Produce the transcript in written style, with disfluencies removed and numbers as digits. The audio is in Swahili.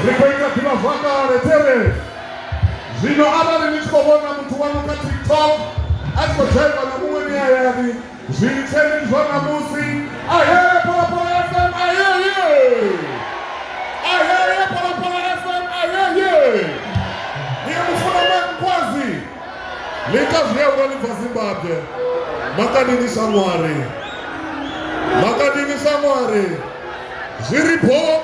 Rikoita tinavaka retere Zino abari nichikobona mtu wanuka TikTok Atikochaiva na muweni ayari Ziliteni njona musi Ayeye Pala FM ayeye Ayeye Pala FM ayeye Niye mfuna Ngwazi Likazi ya urani Zimbabwe Makadini Samwari Ziripo